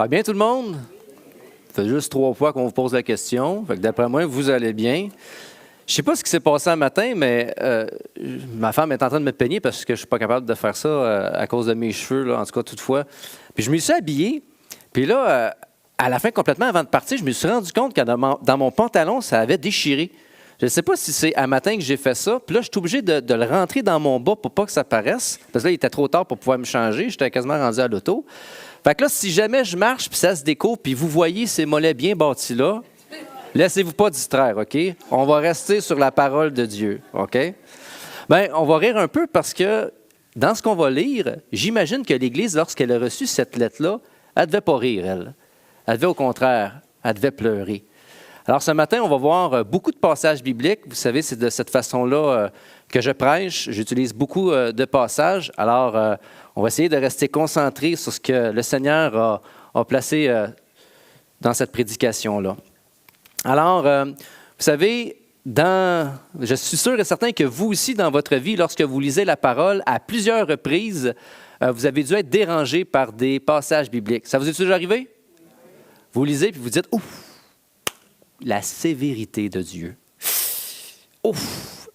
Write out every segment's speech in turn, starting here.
Ça va bien tout le monde? Ça fait juste 3 fois qu'on vous pose la question. Fait que d'après moi, vous allez bien. Je ne sais pas ce qui s'est passé un matin, mais ma femme est en train de me peigner parce que je ne suis pas capable de faire ça à cause de mes cheveux, là, en tout cas, toutefois. Puis je me suis habillé. Puis là, à la fin, complètement avant de partir, je me suis rendu compte que dans mon pantalon, ça avait déchiré. Je ne sais pas si c'est à matin que j'ai fait ça. Puis là, je suis obligé de le rentrer dans mon bas pour pas que ça paraisse. Parce que là, il était trop tard pour pouvoir me changer. J'étais quasiment rendu à l'auto. Fait que là, si jamais je marche puis ça se découvre, puis vous voyez ces mollets bien bâtis là, laissez-vous pas distraire, OK? On va rester sur la parole de Dieu, OK? Bien, on va rire un peu parce que dans ce qu'on va lire, j'imagine que l'Église, lorsqu'elle a reçu cette lettre-là, elle ne devait pas rire, elle. Elle devait au contraire, elle devait pleurer. Alors ce matin, on va voir beaucoup de passages bibliques. Vous savez, c'est de cette façon-là que je prêche. J'utilise beaucoup de passages. Alors, on va essayer de rester concentré sur ce que le Seigneur a placé dans cette prédication-là. Alors, vous savez, je suis sûr et certain que vous aussi, dans votre vie, lorsque vous lisez la parole, à plusieurs reprises, vous avez dû être dérangé par des passages bibliques. Ça vous est déjà arrivé? Vous lisez puis vous dites « Ouf! La sévérité de Dieu. » Ouf!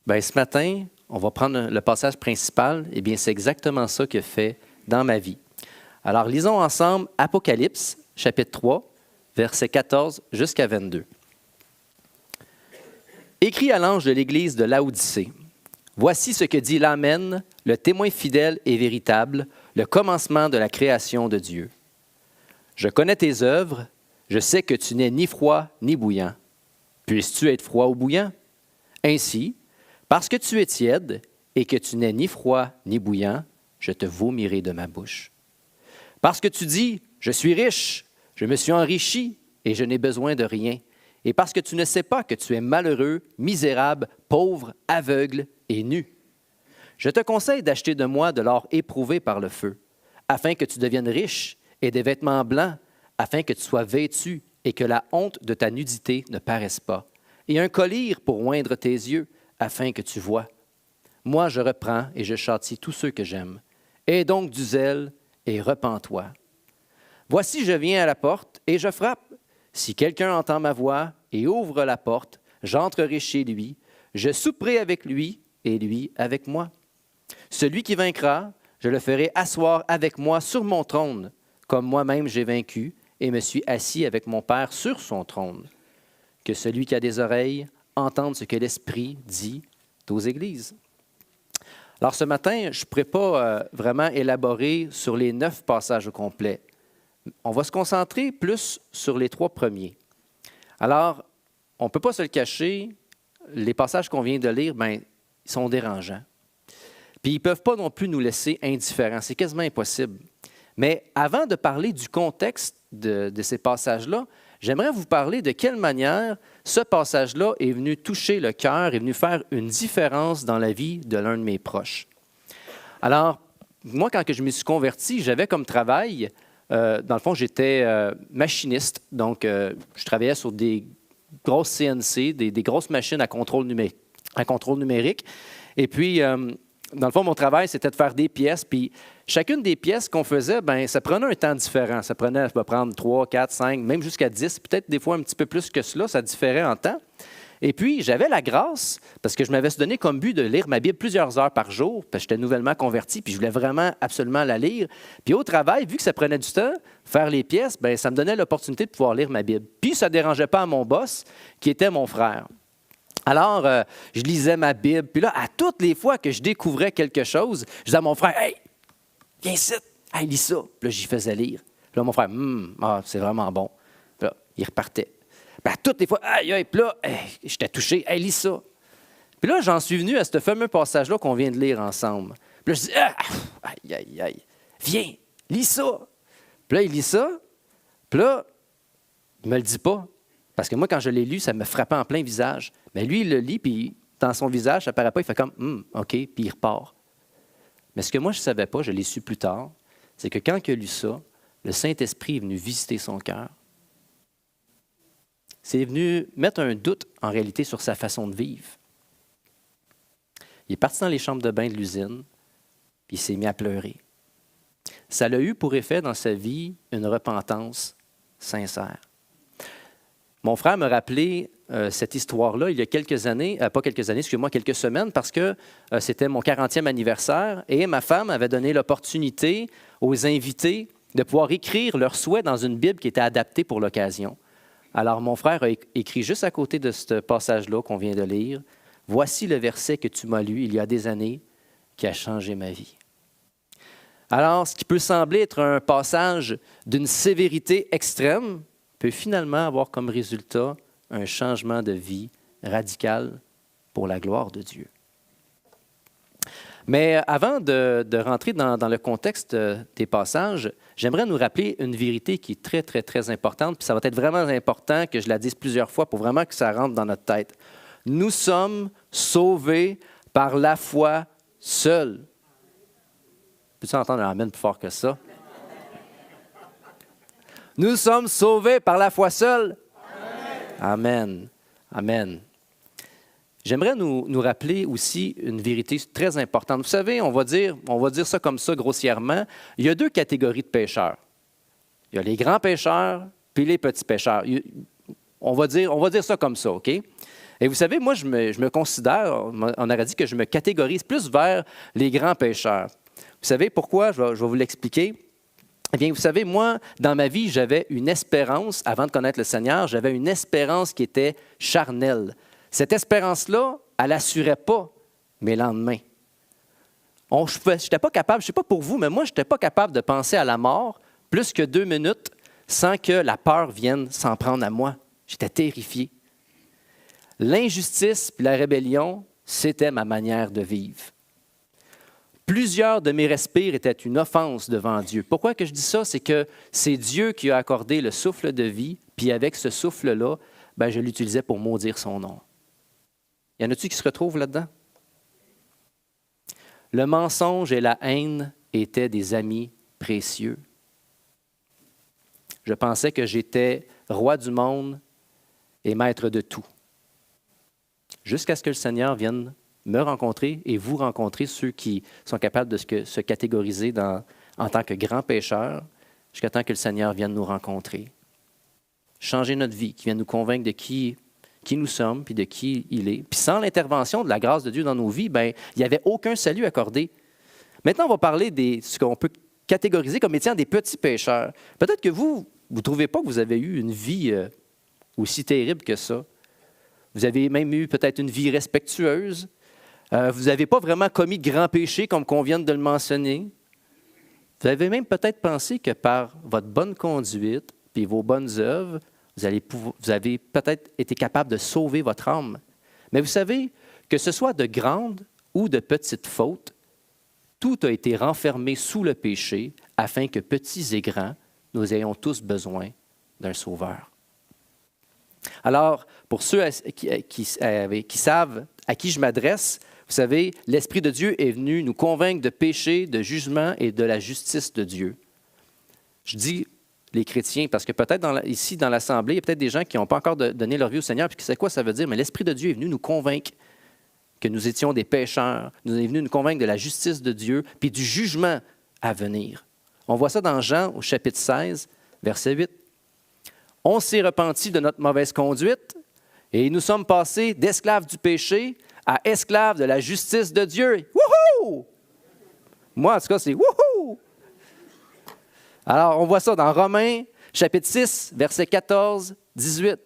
Bien, ce matin, on va prendre le passage principal. Eh bien, c'est exactement ça que fait dans ma vie. Alors, lisons ensemble Apocalypse, chapitre 3, versets 14 jusqu'à 22. Écrit à l'ange de l'Église de Laodicée. Voici ce que dit l'Amen, le témoin fidèle et véritable, le commencement de la création de Dieu. Je connais tes œuvres, je sais que tu n'es ni froid ni bouillant. Puisses-tu être froid ou bouillant? Ainsi, parce que tu es tiède et que tu n'es ni froid ni bouillant, je te vomirai de ma bouche. Parce que tu dis, je suis riche, je me suis enrichi et je n'ai besoin de rien. Et parce que tu ne sais pas que tu es malheureux, misérable, pauvre, aveugle et nu. Je te conseille d'acheter de moi de l'or éprouvé par le feu, afin que tu deviennes riche et des vêtements blancs, afin que tu sois vêtu et que la honte de ta nudité ne paraisse pas, et un collier pour oindre tes yeux, afin que tu vois. Moi, je reprends et je châtie tous ceux que j'aime. Aie donc du zèle et repens-toi. Voici, je viens à la porte et je frappe. Si quelqu'un entend ma voix et ouvre la porte, j'entrerai chez lui, je souperai avec lui et lui avec moi. Celui qui vaincra, je le ferai asseoir avec moi sur mon trône, comme moi-même j'ai vaincu et me suis assis avec mon Père sur son trône. Que celui qui a des oreilles entende ce que l'Esprit dit aux Églises. Alors ce matin, je ne pourrais pas vraiment élaborer sur les 9 passages au complet. On va se concentrer plus sur les 3 premiers. Alors, on ne peut pas se le cacher, les passages qu'on vient de lire, ils sont dérangeants. Puis ils ne peuvent pas non plus nous laisser indifférents. C'est quasiment impossible. Mais avant de parler du contexte de ces passages-là, j'aimerais vous parler de quelle manière ce passage-là est venu toucher le cœur, est venu faire une différence dans la vie de l'un de mes proches. Alors, moi, quand je me suis converti, j'avais comme travail, dans le fond, j'étais machiniste. Donc, je travaillais sur des grosses CNC, des grosses machines à contrôle numérique. Et puis, dans le fond, mon travail, c'était de faire des pièces. Puis, chacune des pièces qu'on faisait, ça prenait un temps différent. Ça va prendre 3, 4, 5, même jusqu'à 10, peut-être des fois un petit peu plus que cela. Ça différait en temps. Et puis, j'avais la grâce, parce que je m'avais donné comme but de lire ma Bible plusieurs heures par jour, parce que j'étais nouvellement converti, puis je voulais vraiment absolument la lire. Puis au travail, vu que ça prenait du temps, faire les pièces, ça me donnait l'opportunité de pouvoir lire ma Bible. Puis ça ne dérangeait pas à mon boss, qui était mon frère. Alors, je lisais ma Bible, puis là, à toutes les fois que je découvrais quelque chose, je disais à mon frère, « Hey, viens ici, hey, lis ça. » Puis là, j'y faisais lire. Puis là, mon frère, « c'est vraiment bon. » Puis là, il repartait. Puis à toutes les fois, aïe, aïe, puis là, j'étais touché, hey, lis ça. Puis là, j'en suis venu à ce fameux passage-là qu'on vient de lire ensemble. Puis là, je dis, aïe, aïe, aïe, viens, lis ça. Puis là, il lit ça. Puis là, il ne me le dit pas. Parce que moi, quand je l'ai lu, ça me frappait en plein visage. Mais lui, il le lit, puis dans son visage, ça ne paraît pas, il fait comme, OK, puis il repart. Mais ce que moi, je ne savais pas, je l'ai su plus tard, c'est que quand il a lu ça, le Saint-Esprit est venu visiter son cœur. C'est venu mettre un doute, en réalité, sur sa façon de vivre. Il est parti dans les chambres de bain de l'usine, puis il s'est mis à pleurer. Ça a eu pour effet dans sa vie une repentance sincère. Mon frère me rappelait cette histoire-là il y a quelques années, pas quelques années, excusez-moi, quelques semaines, parce que c'était mon 40e anniversaire et ma femme avait donné l'opportunité aux invités de pouvoir écrire leurs souhaits dans une Bible qui était adaptée pour l'occasion. Alors mon frère a écrit juste à côté de ce passage-là qu'on vient de lire, « Voici le verset que tu m'as lu il y a des années qui a changé ma vie. » Alors, ce qui peut sembler être un passage d'une sévérité extrême peut finalement avoir comme résultat un changement de vie radical pour la gloire de Dieu. Mais avant de rentrer dans le contexte des passages, j'aimerais nous rappeler une vérité qui est très, très, très importante, puis ça va être vraiment important que je la dise plusieurs fois pour vraiment que ça rentre dans notre tête. Nous sommes sauvés par la foi seule. Peux-tu entendre un amen plus fort que ça? Nous sommes sauvés par la foi seule. Amen. Amen. J'aimerais nous rappeler aussi une vérité très importante. Vous savez, on va dire ça comme ça grossièrement, il y a deux catégories de pécheurs. Il y a les grands pécheurs puis les petits pécheurs. On va dire ça comme ça, OK? Et vous savez, moi, je me considère, on aurait dit que je me catégorise plus vers les grands pécheurs. Vous savez pourquoi? Je vais vous l'expliquer. Eh bien, vous savez, moi, dans ma vie, j'avais une espérance, avant de connaître le Seigneur, j'avais une espérance qui était charnelle. Cette espérance-là, elle n'assurait pas mes lendemains. Je n'étais pas capable, je ne sais pas pour vous, mais moi, je n'étais pas capable de penser à la mort plus que 2 minutes sans que la peur vienne s'en prendre à moi. J'étais terrifié. L'injustice et la rébellion, c'était ma manière de vivre. Plusieurs de mes respires étaient une offense devant Dieu. Pourquoi que je dis ça? C'est que c'est Dieu qui a accordé le souffle de vie, puis avec ce souffle-là, je l'utilisais pour maudire son nom. Y en a-t-il qui se retrouvent là-dedans? Le mensonge et la haine étaient des amis précieux. Je pensais que j'étais roi du monde et maître de tout. Jusqu'à ce que le Seigneur vienne me rencontrer et vous rencontrer, ceux qui sont capables de se catégoriser en tant que grands pécheurs, jusqu'à temps que le Seigneur vienne nous rencontrer. Changer notre vie, qui vienne nous convaincre de qui nous sommes puis de qui il est. Puis sans l'intervention de la grâce de Dieu dans nos vies, il n'y avait aucun salut accordé. Maintenant, on va parler de ce qu'on peut catégoriser comme étant des petits pécheurs. Peut-être que vous ne trouvez pas que vous avez eu une vie aussi terrible que ça. Vous avez même eu peut-être une vie respectueuse. Vous n'avez pas vraiment commis de grands péchés comme qu'on vient de le mentionner. Vous avez même peut-être pensé que par votre bonne conduite puis vos bonnes œuvres, vous avez peut-être été capable de sauver votre âme. Mais vous savez, que ce soit de grandes ou de petites fautes, tout a été renfermé sous le péché afin que petits et grands, nous ayons tous besoin d'un sauveur. Alors, pour ceux qui savent à qui je m'adresse, vous savez, l'Esprit de Dieu est venu nous convaincre de péché, de jugement et de la justice de Dieu. Je dis les chrétiens, parce que peut-être ici dans l'Assemblée, il y a peut-être des gens qui n'ont pas encore donné leur vie au Seigneur, puis c'est quoi ça veut dire? Mais l'Esprit de Dieu est venu nous convaincre que nous étions des pécheurs, nous est venu nous convaincre de la justice de Dieu, puis du jugement à venir. On voit ça dans Jean au chapitre 16, verset 8. On s'est repenti de notre mauvaise conduite et nous sommes passés d'esclaves du péché à esclaves de la justice de Dieu. Wouhou! Moi, en tout cas, c'est wouhou! Alors, on voit ça dans Romains, chapitre 6, verset 14, 18.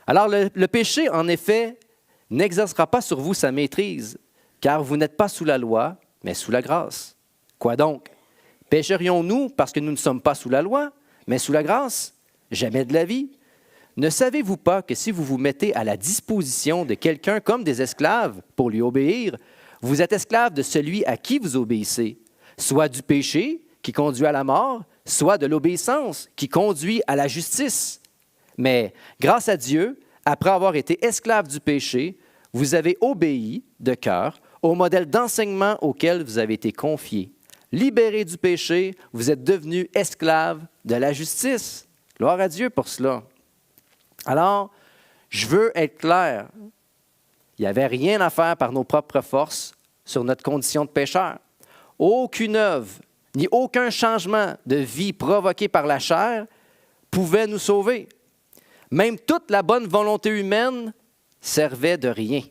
Alors, le péché, en effet, n'exercera pas sur vous sa maîtrise, car vous n'êtes pas sous la loi, mais sous la grâce. Quoi donc? Pécherions-nous parce que nous ne sommes pas sous la loi, mais sous la grâce? Jamais de la vie. Ne savez-vous pas que si vous vous mettez à la disposition de quelqu'un comme des esclaves pour lui obéir, vous êtes esclave de celui à qui vous obéissez, soit du péché qui conduit à la mort, soit de l'obéissance qui conduit à la justice. Mais grâce à Dieu, après avoir été esclave du péché, vous avez obéi de cœur au modèle d'enseignement auquel vous avez été confiés. Libérés du péché, vous êtes devenus esclaves de la justice. Gloire à Dieu pour cela. Alors, je veux être clair. Il n'y avait rien à faire par nos propres forces sur notre condition de pécheur. Aucune œuvre ni aucun changement de vie provoqué par la chair pouvait nous sauver. Même toute la bonne volonté humaine servait de rien.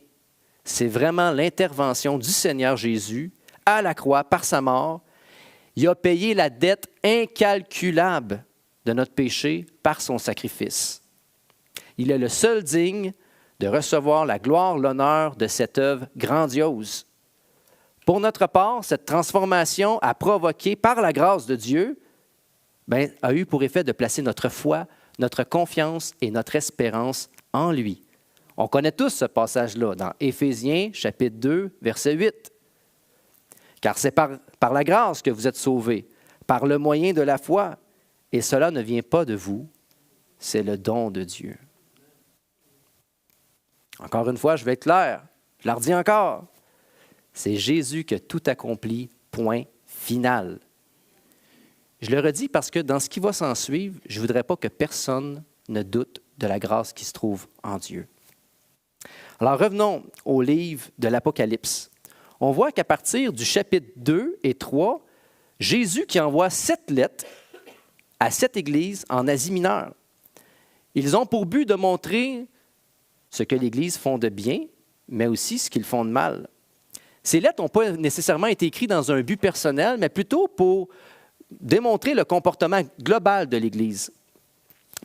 C'est vraiment l'intervention du Seigneur Jésus à la croix par sa mort. Il a payé la dette incalculable de notre péché par son sacrifice. Il est le seul digne de recevoir la gloire, l'honneur de cette œuvre grandiose. Pour notre part, cette transformation a provoqué, par la grâce de Dieu, a eu pour effet de placer notre foi, notre confiance et notre espérance en lui. On connaît tous ce passage-là dans Éphésiens, chapitre 2, verset 8. Car c'est par la grâce que vous êtes sauvés, par le moyen de la foi, et cela ne vient pas de vous, c'est le don de Dieu. Encore une fois, je vais être clair, je la redis encore. C'est Jésus qui a tout accompli, point final. Je le redis parce que dans ce qui va s'en suivre, je ne voudrais pas que personne ne doute de la grâce qui se trouve en Dieu. Alors revenons au livre de l'Apocalypse. On voit qu'à partir du chapitre 2 et 3, Jésus qui envoie 7 lettres à 7 églises en Asie mineure. Ils ont pour but de montrer ce que l'Église font de bien, mais aussi ce qu'ils font de mal. Ces lettres n'ont pas nécessairement été écrites dans un but personnel, mais plutôt pour démontrer le comportement global de l'Église.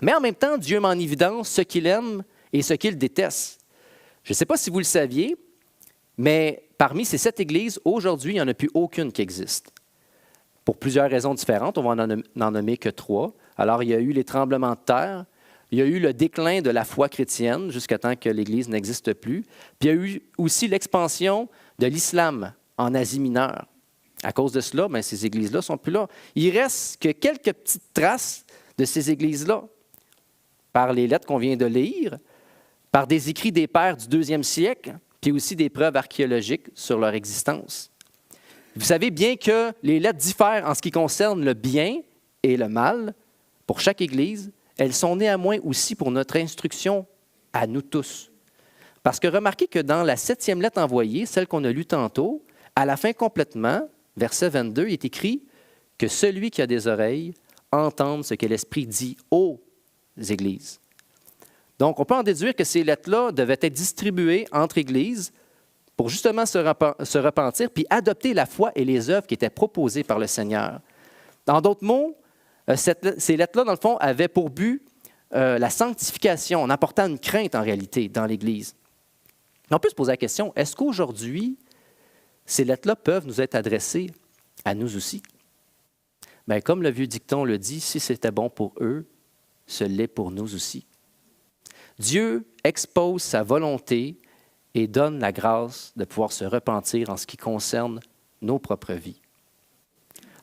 Mais en même temps, Dieu met en évidence ce qu'il aime et ce qu'il déteste. Je ne sais pas si vous le saviez, mais parmi ces 7 églises, aujourd'hui, il n'y en a plus aucune qui existe. Pour plusieurs raisons différentes, on va n'en nommer que 3. Alors, il y a eu les tremblements de terre, il y a eu le déclin de la foi chrétienne jusqu'à temps que l'Église n'existe plus, puis il y a eu aussi l'expansion de l'islam en Asie mineure. À cause de cela, ces églises-là ne sont plus là. Il reste que quelques petites traces de ces églises-là, par les lettres qu'on vient de lire, par des écrits des pères du 2e siècle, puis aussi des preuves archéologiques sur leur existence. Vous savez bien que les lettres diffèrent en ce qui concerne le bien et le mal pour chaque Église. Elles sont néanmoins aussi pour notre instruction à nous tous. Parce que remarquez que dans la 7e lettre envoyée, celle qu'on a lue tantôt, à la fin complètement, verset 22, il est écrit que celui qui a des oreilles entende ce que l'Esprit dit aux Églises. Donc, on peut en déduire que ces lettres-là devaient être distribuées entre Églises pour justement se repentir puis adopter la foi et les œuvres qui étaient proposées par le Seigneur. En d'autres mots, ces lettres-là, dans le fond, avaient pour but la sanctification, en apportant une crainte en réalité dans l'Église. On peut se poser la question, est-ce qu'aujourd'hui, ces lettres-là peuvent nous être adressées à nous aussi? Bien, comme le vieux dicton le dit, si c'était bon pour eux, ce l'est pour nous aussi. Dieu expose sa volonté et donne la grâce de pouvoir se repentir en ce qui concerne nos propres vies.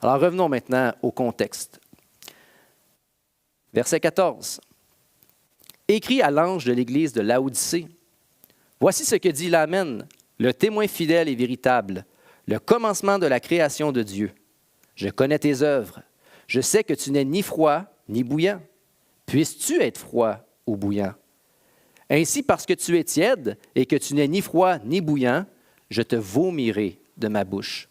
Alors revenons maintenant au contexte. Verset 14. Écrit à l'ange de l'église de Laodicée, « Voici ce que dit l'Amen, le témoin fidèle et véritable, le commencement de la création de Dieu. Je connais tes œuvres. Je sais que tu n'es ni froid ni bouillant. Puisses-tu être froid ou bouillant? Ainsi, parce que tu es tiède et que tu n'es ni froid ni bouillant, je te vomirai de ma bouche. »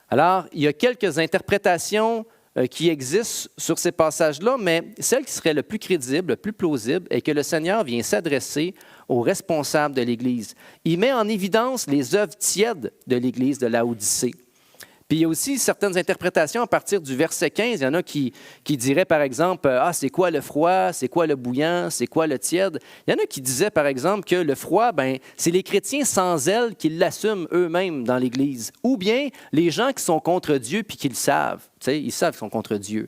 Alors, il y a quelques interprétations qui existent sur ces passages-là, mais celle qui serait le plus crédible, le plus plausible, est que le Seigneur vient s'adresser aux responsables de l'Église. Il met en évidence les œuvres tièdes de l'Église de Laodicée. Puis il y a aussi certaines interprétations à partir du verset 15. Il y en a qui diraient, par exemple, « Ah, c'est quoi le froid? C'est quoi le bouillant? C'est quoi le tiède? » Il y en a qui disaient, par exemple, que le froid, c'est les chrétiens sans zèle qui l'assument eux-mêmes dans l'Église. Ou bien les gens qui sont contre Dieu puis qui le savent. Tu sais, ils savent qu'ils sont contre Dieu.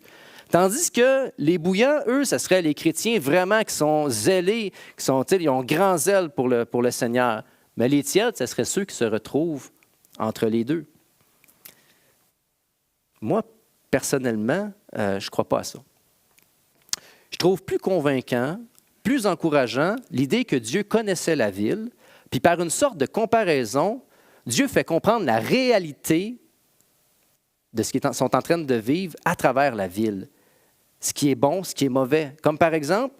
Tandis que les bouillants, eux, ce seraient les chrétiens vraiment qui sont zélés, ils ont grand zèle pour le Seigneur. Mais les tièdes, ce seraient ceux qui se retrouvent entre les deux. Moi, personnellement, je ne crois pas à ça. Je trouve plus convaincant, plus encourageant l'idée que Dieu connaissait la ville, puis par une sorte de comparaison, Dieu fait comprendre la réalité de ce qu'ils sont en train de vivre à travers la ville. Ce qui est bon, ce qui est mauvais. Comme par exemple,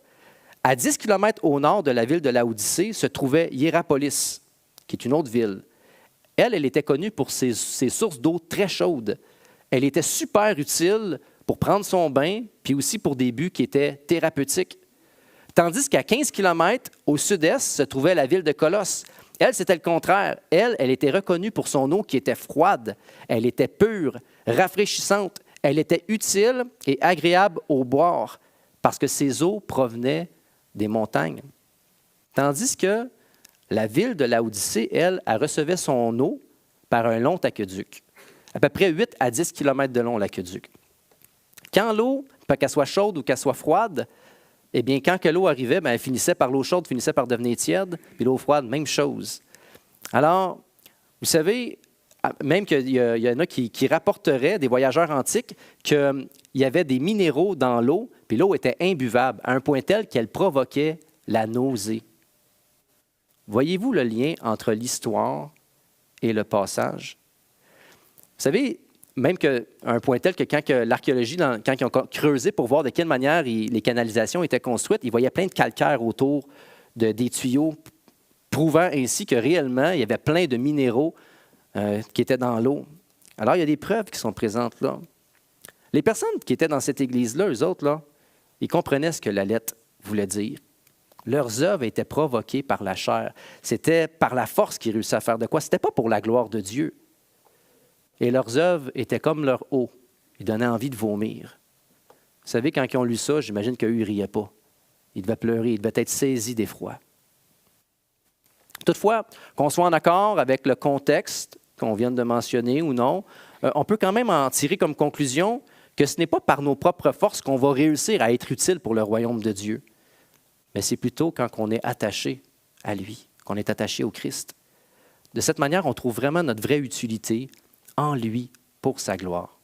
à 10 km au nord de la ville de Laodicée se trouvait Hiérapolis, qui est une autre ville. Elle était connue pour ses sources d'eau très chaudes. Elle était super utile pour prendre son bain, puis aussi pour des buts qui étaient thérapeutiques. Tandis qu'à 15 kilomètres au sud-est se trouvait la ville de Colosse. Elle, c'était le contraire. Elle était reconnue pour son eau qui était froide. Elle était pure, rafraîchissante. Elle était utile et agréable au boire parce que ses eaux provenaient des montagnes. Tandis que la ville de Laodicée, elle recevait son eau par un long aqueduc. À peu près 8 à 10 kilomètres de long, l'aqueduc. Quand l'eau, qu'elle soit chaude ou qu'elle soit froide, eh bien, quand que l'eau arrivait, elle finissait par l'eau chaude, finissait par devenir tiède, puis l'eau froide, même chose. Alors, vous savez, même qu'il y en a qui rapporteraient, des voyageurs antiques, qu'il y avait des minéraux dans l'eau, puis l'eau était imbuvable, à un point tel qu'elle provoquait la nausée. Voyez-vous le lien entre l'histoire et le passage? Vous savez, même qu'à un point tel que quand l'archéologie, quand ils ont creusé pour voir de quelle manière les canalisations étaient construites, ils voyaient plein de calcaire autour des tuyaux, prouvant ainsi que réellement, il y avait plein de minéraux qui étaient dans l'eau. Alors, il y a des preuves qui sont présentes là. Les personnes qui étaient dans cette église-là, eux autres, là, ils comprenaient ce que la lettre voulait dire. Leurs œuvres étaient provoquées par la chair. C'était par la force qu'ils réussissaient à faire de quoi? Ce n'était pas pour la gloire de Dieu. Et leurs œuvres étaient comme leur eau. Ils donnaient envie de vomir. Vous savez, quand ils ont lu ça, j'imagine qu'eux, ils ne riaient pas. Ils devaient pleurer, ils devaient être saisis d'effroi. Toutefois, qu'on soit en accord avec le contexte qu'on vient de mentionner ou non, on peut quand même en tirer comme conclusion que ce n'est pas par nos propres forces qu'on va réussir à être utile pour le royaume de Dieu, mais c'est plutôt quand on est attaché à lui, qu'on est attaché au Christ. De cette manière, on trouve vraiment notre vraie utilité en lui pour sa gloire.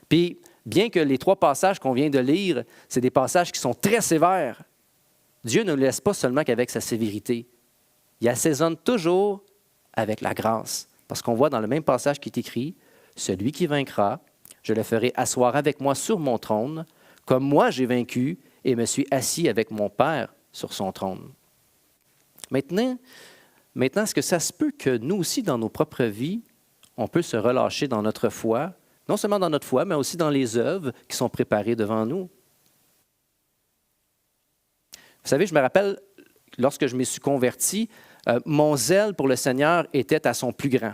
Puis, bien que les 3 passages qu'on vient de lire, c'est des passages qui sont très sévères, Dieu ne nous laisse pas seulement qu'avec sa sévérité. Il assaisonne toujours avec la grâce. Parce qu'on voit dans le même passage qui est écrit, « Celui qui vaincra, je le ferai asseoir avec moi sur mon trône, comme moi j'ai vaincu et me suis assis avec mon Père sur son trône. » Maintenant, est-ce que ça se peut que nous aussi, dans nos propres vies, on peut se relâcher dans notre foi, non seulement dans notre foi, mais aussi dans les œuvres qui sont préparées devant nous? Vous savez, je me rappelle, lorsque je me suis converti, mon zèle pour le Seigneur était à son plus grand.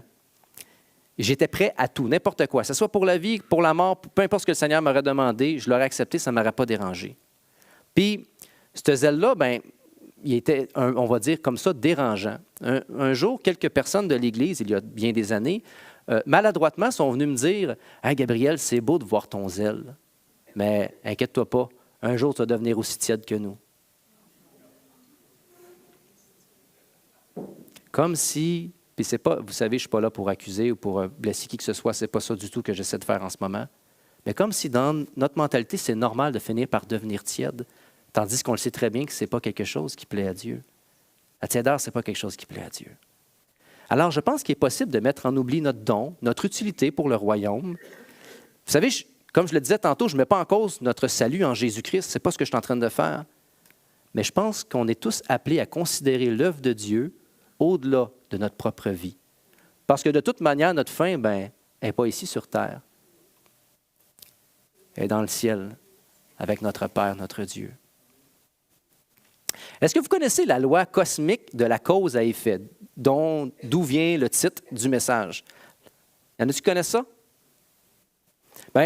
J'étais prêt à tout, n'importe quoi, que ce soit pour la vie, pour la mort, peu importe ce que le Seigneur m'aurait demandé, je l'aurais accepté, ça ne m'aurait pas dérangé. Puis, ce zèle-là, il était, on va dire comme ça, dérangeant. Un jour, quelques personnes de l'Église, il y a bien des années, maladroitement sont venues me dire « Hey, Gabriel, c'est beau de voir ton zèle, mais inquiète-toi pas, un jour, tu vas devenir aussi tiède que nous. » Comme si, puis c'est pas, vous savez, je ne suis pas là pour accuser ou pour blesser qui que ce soit, ce n'est pas ça du tout que j'essaie de faire en ce moment, mais comme si dans notre mentalité, c'est normal de finir par devenir tiède, tandis qu'on le sait très bien que ce n'est pas quelque chose qui plaît à Dieu. La tiédeur, ce n'est pas quelque chose qui plaît à Dieu. Alors, je pense qu'il est possible de mettre en oubli notre don, notre utilité pour le royaume. Vous savez, comme je le disais tantôt, je ne mets pas en cause notre salut en Jésus-Christ, ce n'est pas ce que je suis en train de faire, mais je pense qu'on est tous appelés à considérer l'œuvre de Dieu au-delà de notre propre vie. Parce que de toute manière, notre fin, n'est pas ici sur terre. Elle est dans le ciel, avec notre Père, notre Dieu. Est-ce que vous connaissez la loi cosmique de la cause à effet, d'où vient le titre du message? Y en a-tu qui connaissent ça?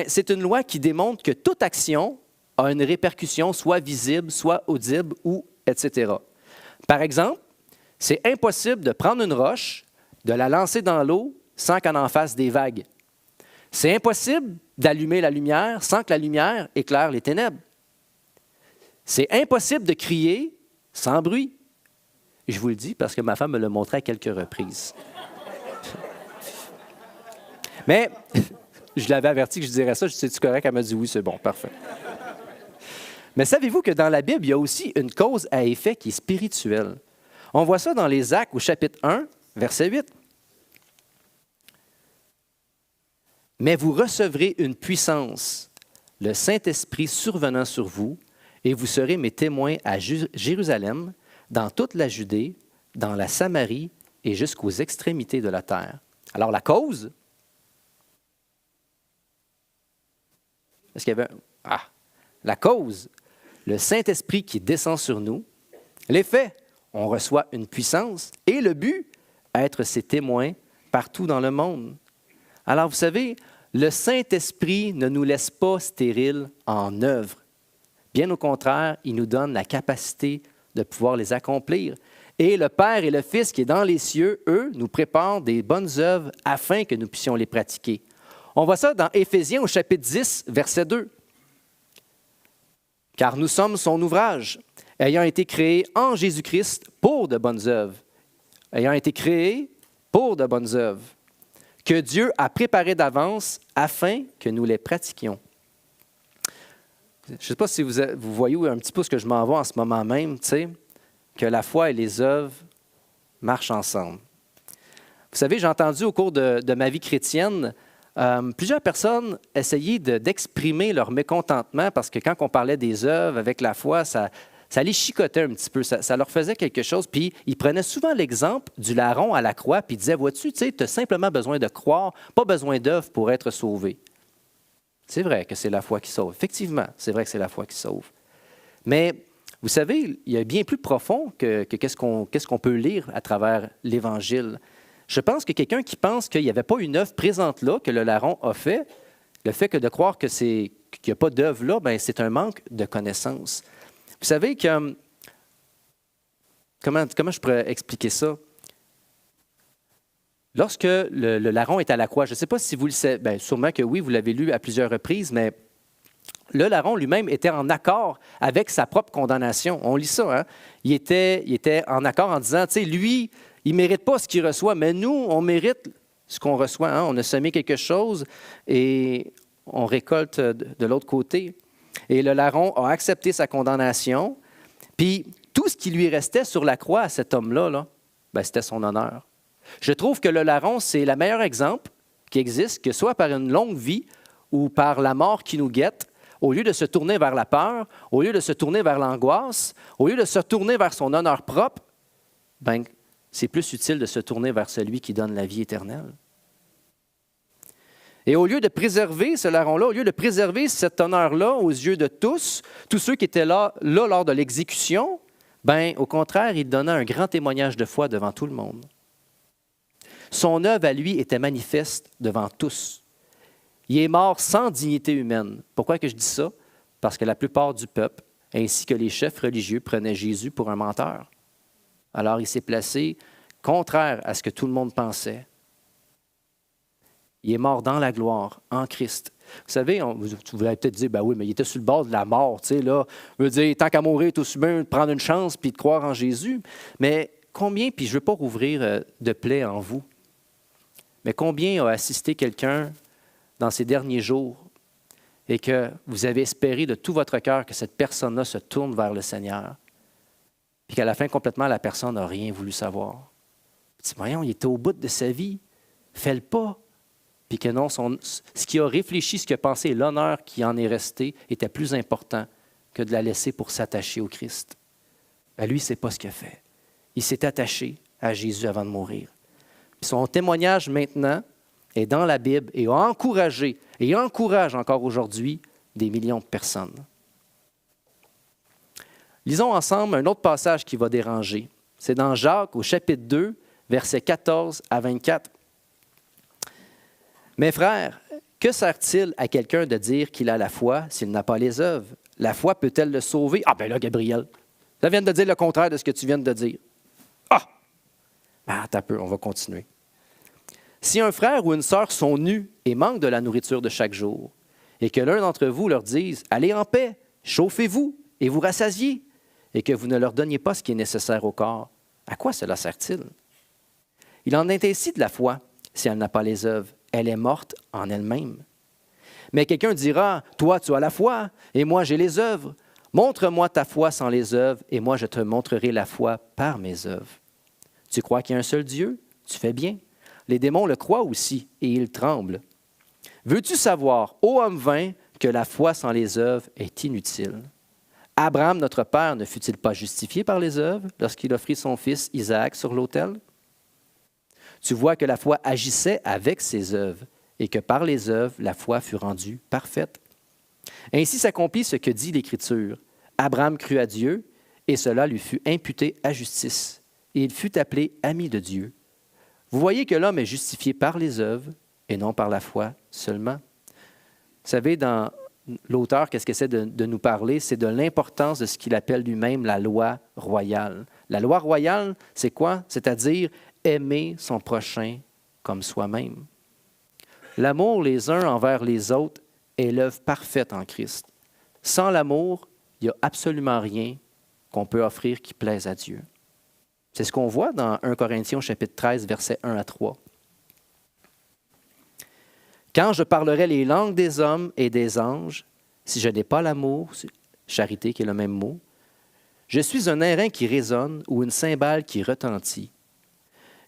C'est une loi qui démontre que toute action a une répercussion, soit visible, soit audible, ou etc. Par exemple, c'est impossible de prendre une roche, de la lancer dans l'eau sans qu'on en fasse des vagues. C'est impossible d'allumer la lumière sans que la lumière éclaire les ténèbres. C'est impossible de crier sans bruit. Je vous le dis parce que ma femme me l'a montré à quelques reprises. Mais je l'avais averti que je dirais ça. Je dis, c'est-tu correct? Elle m'a dit oui, c'est bon, parfait. Mais savez-vous que dans la Bible, il y a aussi une cause à effet qui est spirituelle? On voit ça dans les Actes au chapitre 1, verset 8. « Mais vous recevrez une puissance, le Saint-Esprit survenant sur vous, et vous serez mes témoins à Jérusalem, dans toute la Judée, dans la Samarie et jusqu'aux extrémités de la terre. » Alors la cause, Est-ce qu'il y avait... Ah! La cause, le Saint-Esprit qui descend sur nous. L'effet, on reçoit une puissance. Et le but, être ses témoins partout dans le monde. Alors, vous savez, le Saint-Esprit ne nous laisse pas stériles en œuvre. Bien au contraire, il nous donne la capacité de pouvoir les accomplir. Et le Père et le Fils qui est dans les cieux, eux, nous préparent des bonnes œuvres afin que nous puissions les pratiquer. On voit ça dans Éphésiens au chapitre 10, verset 2. Car nous sommes son ouvrage, ayant été créés en Jésus-Christ pour de bonnes œuvres. Ayant été créés pour de bonnes œuvres, que Dieu a préparées d'avance afin que nous les pratiquions. Je ne sais pas si vous voyez un petit peu ce que je m'en vais en ce moment même, tu sais, que la foi et les œuvres marchent ensemble. Vous savez, j'ai entendu au cours de ma vie chrétienne, plusieurs personnes essayaient d'exprimer leur mécontentement parce que quand on parlait des œuvres avec la foi, ça les chicotait un petit peu, ça leur faisait quelque chose. Puis ils prenaient souvent l'exemple du larron à la croix, puis ils disaient, vois-tu, tu as simplement besoin de croire, pas besoin d'œuvres pour être sauvé. C'est vrai que c'est la foi qui sauve. Effectivement, c'est vrai que c'est la foi qui sauve. Mais vous savez, il y a bien plus profond que qu'est-ce qu'on peut lire à travers l'Évangile. Je pense que quelqu'un qui pense qu'il n'y avait pas une œuvre présente là, que le larron a fait, le fait que de croire qu'il n'y a pas d'œuvre là, bien, c'est un manque de connaissance. Vous savez que... Comment je pourrais expliquer ça? Lorsque le larron est à la croix, je ne sais pas si vous le savez, bien, sûrement que oui, vous l'avez lu à plusieurs reprises, mais le larron lui-même était en accord avec sa propre condamnation. On lit ça, hein? Il était en accord en disant, tu sais, lui, il ne mérite pas ce qu'il reçoit, mais nous, on mérite ce qu'on reçoit. Hein? On a semé quelque chose et on récolte de l'autre côté. Et le larron a accepté sa condamnation, puis tout ce qui lui restait sur la croix à cet homme-là, bien, c'était son honneur. Je trouve que le larron, c'est le meilleur exemple qui existe, que soit par une longue vie ou par la mort qui nous guette, au lieu de se tourner vers la peur, au lieu de se tourner vers l'angoisse, au lieu de se tourner vers son honneur propre, bien, c'est plus utile de se tourner vers celui qui donne la vie éternelle. Et au lieu de préserver ce larron-là, au lieu de préserver cet honneur-là aux yeux de tous ceux qui étaient là lors de l'exécution, bien, au contraire, il donna un grand témoignage de foi devant tout le monde. Son œuvre à lui était manifeste devant tous. Il est mort sans dignité humaine. Pourquoi que je dis ça? Parce que la plupart du peuple, ainsi que les chefs religieux, prenaient Jésus pour un menteur. Alors, il s'est placé contraire à ce que tout le monde pensait. Il est mort dans la gloire, en Christ. Vous savez, vous allez peut-être dire, ben oui, mais il était sur le bord de la mort, tu sais, là. Je veux dire, tant qu'à mourir, il est aussi bien de prendre une chance puis de croire en Jésus. Mais combien, puis je ne veux pas rouvrir de plaie en vous, mais combien a assisté quelqu'un dans ces derniers jours et que vous avez espéré de tout votre cœur que cette personne-là se tourne vers le Seigneur, puis qu'à la fin, complètement, la personne n'a rien voulu savoir. Vous dites, voyons, il était au bout de sa vie, fais le pas. Puis que non, ce qui a réfléchi, ce qui a pensé, l'honneur qui en est resté, était plus important que de la laisser pour s'attacher au Christ. Ben lui, ce n'est pas ce qu'il a fait. Il s'est attaché à Jésus avant de mourir. Puis son témoignage maintenant est dans la Bible et a encouragé et encourage encore aujourd'hui des millions de personnes. Lisons ensemble un autre passage qui va déranger. C'est dans Jacques au chapitre 2, versets 14 à 24. Mes frères, que sert-il à quelqu'un de dire qu'il a la foi s'il n'a pas les œuvres? La foi peut-elle le sauver? Ah ben là, Gabriel, ça vient de dire le contraire de ce que tu viens de dire. Ah! Ben, attends un peu, on va continuer. Si un frère ou une sœur sont nus et manquent de la nourriture de chaque jour, et que l'un d'entre vous leur dise « Allez en paix, chauffez-vous et vous rassasiez », et que vous ne leur donniez pas ce qui est nécessaire au corps, à quoi cela sert-il? Il en est ainsi de la foi, si elle n'a pas les œuvres. Elle est morte en elle-même. Mais quelqu'un dira, toi tu as la foi, et moi j'ai les œuvres. Montre-moi ta foi sans les œuvres, et moi je te montrerai la foi par mes œuvres. Tu crois qu'il y a un seul Dieu? Tu fais bien. Les démons le croient aussi, et ils tremblent. Veux-tu savoir, ô homme vain, que la foi sans les œuvres est inutile? Abraham, notre père, ne fut-il pas justifié par les œuvres lorsqu'il offrit son fils Isaac sur l'autel? Tu vois que la foi agissait avec ses œuvres et que par les œuvres, la foi fut rendue parfaite. Ainsi s'accomplit ce que dit l'Écriture. Abraham crut à Dieu, et cela lui fut imputé à justice, et il fut appelé ami de Dieu. Vous voyez que l'homme est justifié par les œuvres, et non par la foi seulement. Vous savez, dans l'auteur, qu'est-ce qu'il essaie de nous parler? C'est de l'importance de ce qu'il appelle lui-même la loi royale. La loi royale, c'est quoi? C'est-à-dire aimer son prochain comme soi-même. L'amour les uns envers les autres est l'œuvre parfaite en Christ. Sans l'amour, il n'y a absolument rien qu'on peut offrir qui plaise à Dieu. C'est ce qu'on voit dans 1 Corinthiens chapitre 13, versets 1 à 3. Quand je parlerai les langues des hommes et des anges, si je n'ai pas l'amour, charité qui est le même mot, je suis un airain qui résonne ou une cymbale qui retentit.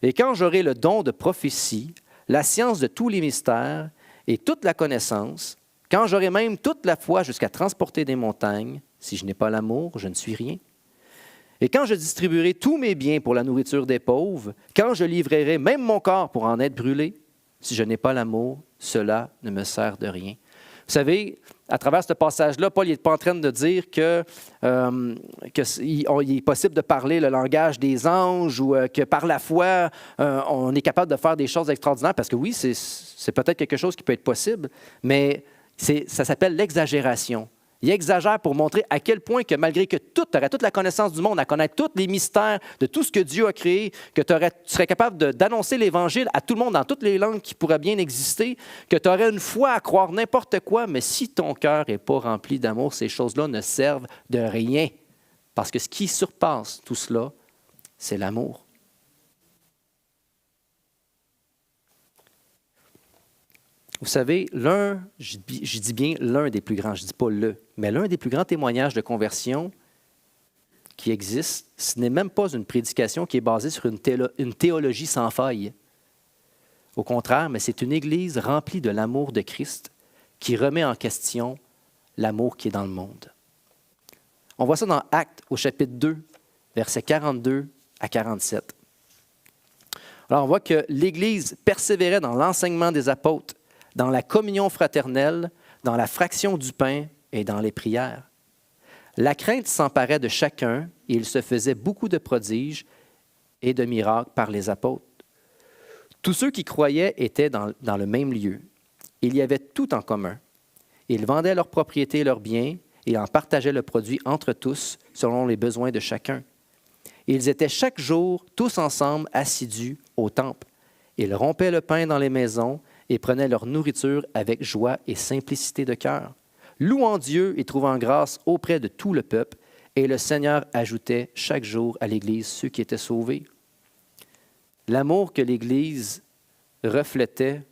Et quand j'aurai le don de prophétie, la science de tous les mystères et toute la connaissance, quand j'aurai même toute la foi jusqu'à transporter des montagnes, si je n'ai pas l'amour, je ne suis rien. Et quand je distribuerai tous mes biens pour la nourriture des pauvres, quand je livrerai même mon corps pour en être brûlé, si je n'ai pas l'amour, cela ne me sert de rien. Vous savez, à travers ce passage-là, Paul n'est pas en train de dire qu'il est possible de parler le langage des anges ou que par la foi, on est capable de faire des choses extraordinaires, parce que oui, c'est peut-être quelque chose qui peut être possible, mais ça s'appelle l'exagération. Il exagère pour montrer à quel point que malgré que tu aurais toute la connaissance du monde, à connaître tous les mystères de tout ce que Dieu a créé, que tu serais capable d'annoncer l'Évangile à tout le monde dans toutes les langues qui pourraient bien exister, que tu aurais une foi à croire n'importe quoi, mais si ton cœur n'est pas rempli d'amour, ces choses-là ne servent de rien. Parce que ce qui surpasse tout cela, c'est l'amour. Vous savez, je dis bien l'un des plus grands, je ne dis pas le, mais l'un des plus grands témoignages de conversion qui existe, ce n'est même pas une prédication qui est basée sur une théologie sans faille. Au contraire, mais c'est une Église remplie de l'amour de Christ qui remet en question l'amour qui est dans le monde. On voit ça dans Actes au chapitre 2, versets 42 à 47. Alors on voit que l'Église persévérait dans l'enseignement des apôtres, dans la communion fraternelle, dans la fraction du pain et dans les prières. La crainte s'emparait de chacun et il se faisait beaucoup de prodiges et de miracles par les apôtres. Tous ceux qui croyaient étaient dans le même lieu. Il y avait tout en commun. Ils vendaient leurs propriétés et leurs biens et en partageaient le produit entre tous selon les besoins de chacun. Ils étaient chaque jour tous ensemble assidus au temple. Ils rompaient le pain dans les maisons et prenaient leur nourriture avec joie et simplicité de cœur, louant Dieu et trouvant grâce auprès de tout le peuple, et le Seigneur ajoutait chaque jour à l'Église ceux qui étaient sauvés. L'amour que l'Église reflétait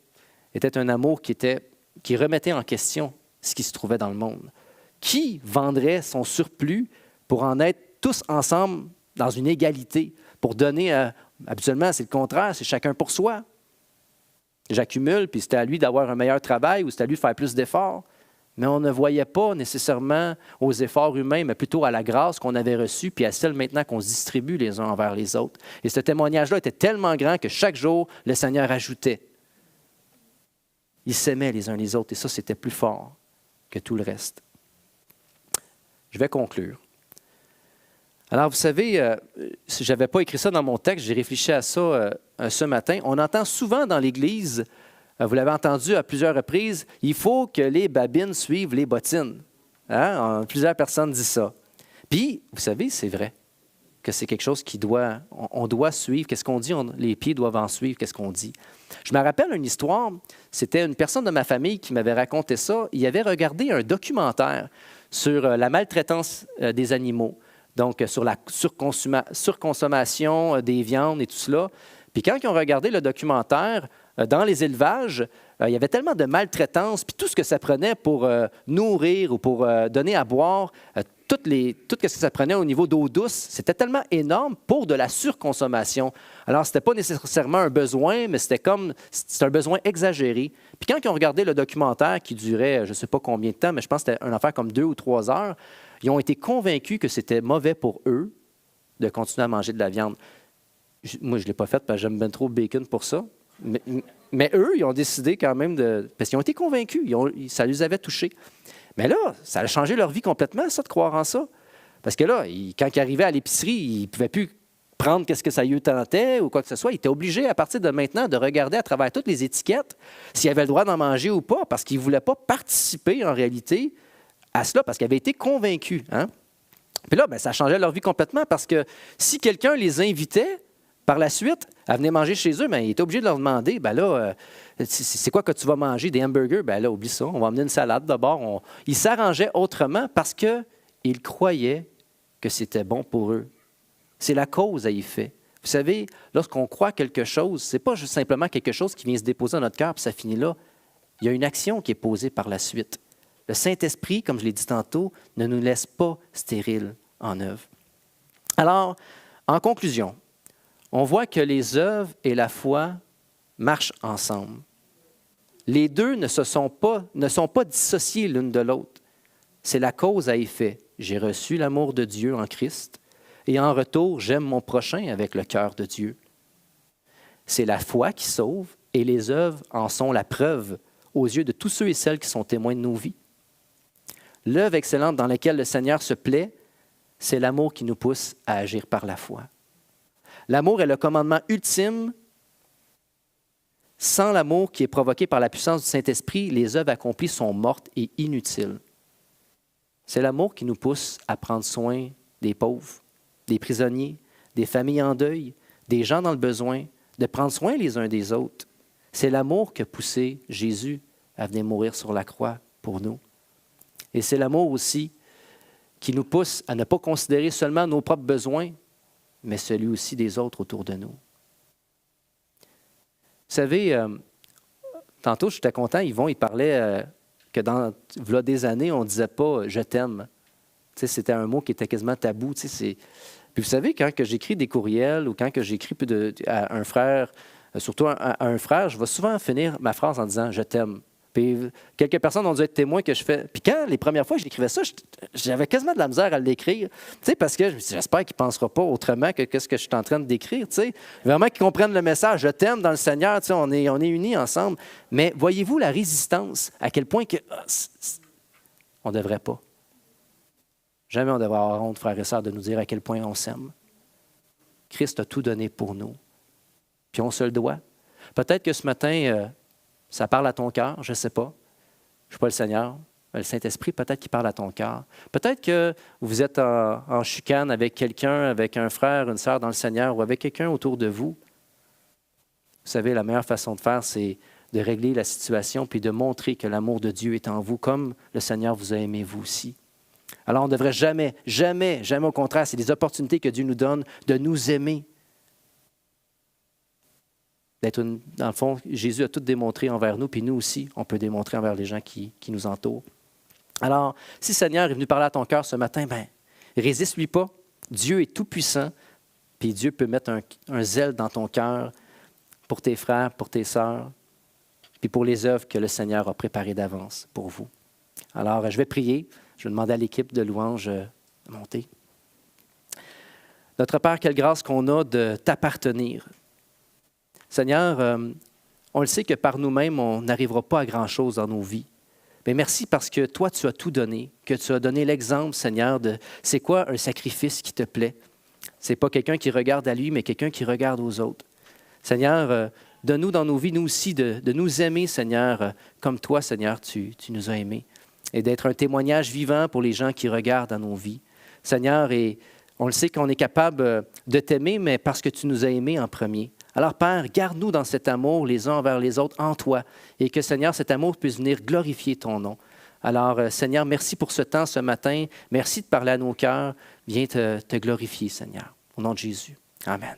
était un amour qui remettait en question ce qui se trouvait dans le monde. Qui vendrait son surplus pour en être tous ensemble dans une égalité, pour donner habituellement, c'est le contraire, c'est chacun pour soi. J'accumule, puis c'était à lui d'avoir un meilleur travail ou c'était à lui de faire plus d'efforts. Mais on ne voyait pas nécessairement aux efforts humains, mais plutôt à la grâce qu'on avait reçue, puis à celle maintenant qu'on se distribue les uns envers les autres. Et ce témoignage-là était tellement grand que chaque jour, le Seigneur ajoutait. Ils s'aimaient les uns les autres, et ça, c'était plus fort que tout le reste. Je vais conclure. Alors, vous savez, si je n'avais pas écrit ça dans mon texte, j'ai réfléchi à ça ce matin. On entend souvent dans l'Église, vous l'avez entendu à plusieurs reprises, il faut que les babines suivent les bottines. Hein? Plusieurs personnes disent ça. Puis, vous savez, c'est vrai que c'est quelque chose on doit suivre. Qu'est-ce qu'on dit? Les pieds doivent en suivre. Qu'est-ce qu'on dit? Je me rappelle une histoire, c'était une personne de ma famille qui m'avait raconté ça. Il avait regardé un documentaire sur la maltraitance des animaux. Donc, sur la surconsommation des viandes et tout cela. Puis quand ils ont regardé le documentaire, dans les élevages, il y avait tellement de maltraitance, puis tout ce que ça prenait pour nourrir ou pour donner à boire, tout ce que ça prenait au niveau d'eau douce, c'était tellement énorme pour de la surconsommation. Alors, ce n'était pas nécessairement un besoin, mais c'était un besoin exagéré. Puis quand ils ont regardé le documentaire qui durait, je ne sais pas combien de temps, mais je pense que c'était une affaire comme 2 ou 3 heures, ils ont été convaincus que c'était mauvais pour eux de continuer à manger de la viande. Moi, je ne l'ai pas fait parce que j'aime bien trop le bacon pour ça. Mais eux, ils ont décidé quand même parce qu'ils ont été convaincus. Ça les avait touchés. Mais là, ça a changé leur vie complètement, ça, de croire en ça. Parce que là, quand ils arrivaient à l'épicerie, ils ne pouvaient plus prendre ce que ça lui tentait ou quoi que ce soit. Ils étaient obligés, à partir de maintenant, de regarder à travers toutes les étiquettes s'ils avaient le droit d'en manger ou pas, parce qu'ils ne voulaient pas participer, en réalité, à cela, parce qu'ils avaient été convaincus. Hein? Puis là, bien, ça changeait leur vie complètement, parce que si quelqu'un les invitait, par la suite, à venir manger chez eux, bien, il était obligé de leur demander, bien là, c'est quoi que tu vas manger? Des hamburgers? Bien là, oublie ça, on va amener une salade d'abord. Ils s'arrangeaient autrement parce qu'ils croyaient que c'était bon pour eux. C'est la cause à y fait. Vous savez, lorsqu'on croit quelque chose, ce n'est pas juste simplement quelque chose qui vient se déposer dans notre cœur puis ça finit là. Il y a une action qui est posée par la suite. Le Saint-Esprit, comme je l'ai dit tantôt, ne nous laisse pas stériles en œuvre. Alors, en conclusion, on voit que les œuvres et la foi marchent ensemble. Les deux ne sont pas dissociés l'une de l'autre. C'est la cause à effet. J'ai reçu l'amour de Dieu en Christ et en retour, j'aime mon prochain avec le cœur de Dieu. C'est la foi qui sauve et les œuvres en sont la preuve aux yeux de tous ceux et celles qui sont témoins de nos vies. L'œuvre excellente dans laquelle le Seigneur se plaît, c'est l'amour qui nous pousse à agir par la foi. L'amour est le commandement ultime. Sans l'amour qui est provoqué par la puissance du Saint-Esprit, les œuvres accomplies sont mortes et inutiles. C'est l'amour qui nous pousse à prendre soin des pauvres, des prisonniers, des familles en deuil, des gens dans le besoin, de prendre soin les uns des autres. C'est l'amour qui a poussé Jésus à venir mourir sur la croix pour nous. Et c'est l'amour aussi qui nous pousse à ne pas considérer seulement nos propres besoins, mais celui aussi des autres autour de nous. Vous savez, tantôt, j'étais content, Yvon, il parlait que dans des années, on ne disait pas « je t'aime ». C'était un mot qui était quasiment tabou. Puis vous savez, quand que j'écris des courriels ou quand que j'écris à un frère, surtout à un frère, je vais souvent finir ma phrase en disant « je t'aime ». Puis quelques personnes ont dû être témoins que je fais. Puis quand les premières fois que j'écrivais ça, j'avais quasiment de la misère à l'écrire. Parce que je me dis, j'espère qu'il ne pensera pas autrement que ce que je suis en train d'écrire. Vraiment qu'ils comprennent le message. Je t'aime dans le Seigneur, on est unis ensemble. Mais voyez-vous la résistance, à quel point que on ne devrait pas. Jamais on devrait avoir honte, frères et sœurs, de nous dire à quel point on s'aime. Christ a tout donné pour nous. Puis on se le doit. Peut-être que ce matin, ça parle à ton cœur, je ne sais pas. Je ne suis pas le Seigneur. Le Saint-Esprit, peut-être qu'il parle à ton cœur. Peut-être que vous êtes en chicane avec quelqu'un, avec un frère, une sœur dans le Seigneur ou avec quelqu'un autour de vous. Vous savez, la meilleure façon de faire, c'est de régler la situation puis de montrer que l'amour de Dieu est en vous, comme le Seigneur vous a aimé vous aussi. Alors, on ne devrait jamais, jamais, jamais au contraire, c'est des opportunités que Dieu nous donne de nous aimer. Dans le fond, Jésus a tout démontré envers nous, puis nous aussi, on peut démontrer envers les gens qui nous entourent. Alors, si le Seigneur est venu parler à ton cœur ce matin, résiste-lui pas. Dieu est tout-puissant, puis Dieu peut mettre un zèle dans ton cœur pour tes frères, pour tes sœurs, puis pour les œuvres que le Seigneur a préparées d'avance pour vous. Alors, je vais prier. Je vais demander à l'équipe de louange de monter. Notre Père, quelle grâce qu'on a de t'appartenir. Seigneur, on le sait que par nous-mêmes, on n'arrivera pas à grand-chose dans nos vies. Mais merci parce que toi, tu as tout donné, que tu as donné l'exemple, Seigneur, de c'est quoi un sacrifice qui te plaît. Ce n'est pas quelqu'un qui regarde à lui, mais quelqu'un qui regarde aux autres. Seigneur, donne-nous dans nos vies, nous aussi, de nous aimer, Seigneur, comme toi, Seigneur, tu nous as aimés. Et d'être un témoignage vivant pour les gens qui regardent dans nos vies. Seigneur, et on le sait qu'on est capable de t'aimer, mais parce que tu nous as aimés en premier. Alors, Père, garde-nous dans cet amour les uns envers les autres en toi et que, Seigneur, cet amour puisse venir glorifier ton nom. Alors, Seigneur, merci pour ce temps ce matin. Merci de parler à nos cœurs. Viens te glorifier, Seigneur. Au nom de Jésus. Amen.